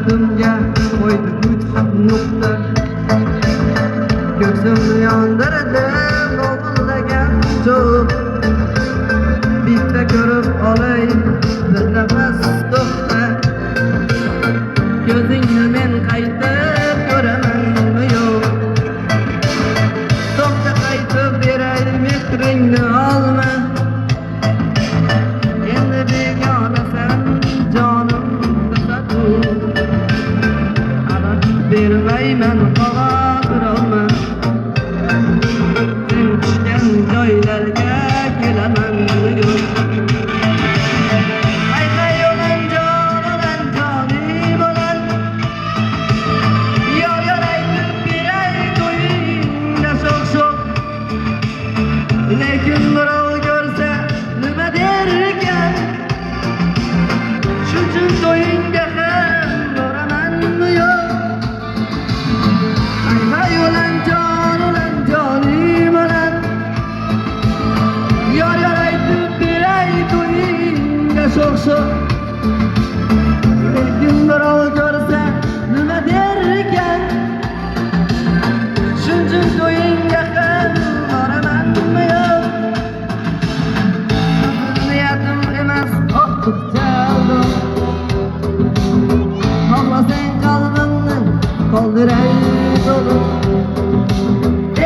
Niyatimga qo'ydi uch nuqta. Ko'zimni yondirdi g'ovlagan cho'g. Bitta ko'rib olay bir nafas to'xta. Ko'zingni men qaytib ko'ramanmi yo'q? To'xta, qaytib beray mehringni olma. Endi begonasan jonim tasadu. Ana bermayman xavotir olma. Sen tushgan joylarga kelamanmi yo'q? Lekin birov ko'rsa nima derkan? Shuning to'yingga ham boramanmi yo'q? Aytmay o'lan jonim o'lan. Yor aytib beray to'yingga sho'x-sho'x. Lekin birov ko'rsa nima derkan? Shuning to'yingga ham boramanmi yo'q? Xohlasang qalbimni qoldiray to'lib.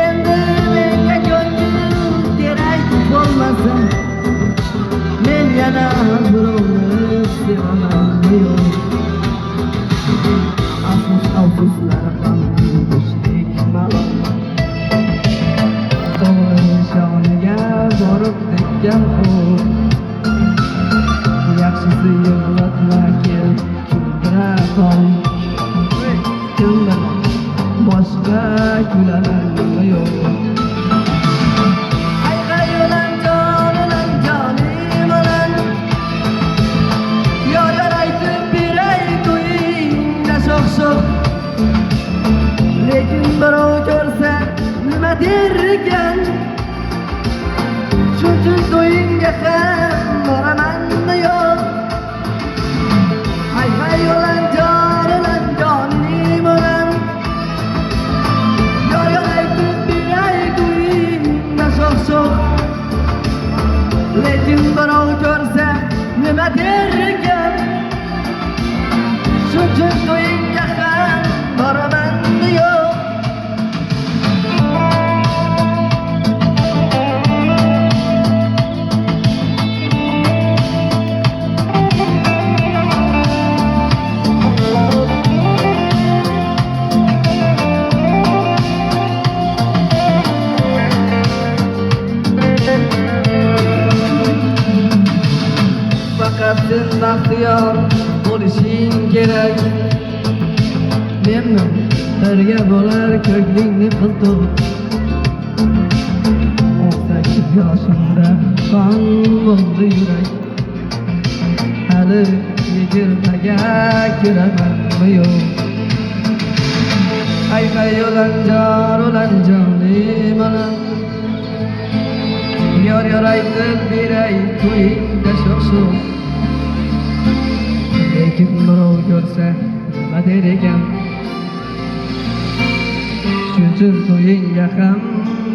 Endi menga ko'ngil kerak bo'lmasa, men yana birovni sevamanmi yo'q? Afsuslar ham yurishlik malol. To'g'ri nishoniga borib tekkan o'q. Yaxshisi yig'latma, kel kuldira qol. Kim bilan boshqa kulamanmi yo'q? Aytmay o'lan jonim o'lan. Yor aytib beray to'yingga sho'x-sho'x. Lekin birov ko'rsa nima derkan? Shuning to'yingga ham boramanmi yo'q? Aytmay o'lan jonim o'lan. Yor aytib beray to'yingga sho'x-sho'x. Lekin birov ko'rsa nima derkan? Shuning to'yingga ham boramanmi yo'q? Faqat sen baxtiyor bo'lishing kerak. Menmi birga bo'lar ko'klingni qiltib. 18 yoshimda qon bo'ldi yurak. Hali 20ga kiramanmi yo'q? Aytmay o'lan jonim o'lan. Yor aytib beray to'yingga sho'x-sho'x. Lekin birov ko'rsa nima derkan? Shuning to'yingga ham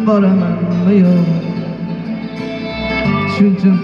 boramanmi yo'q? Shuning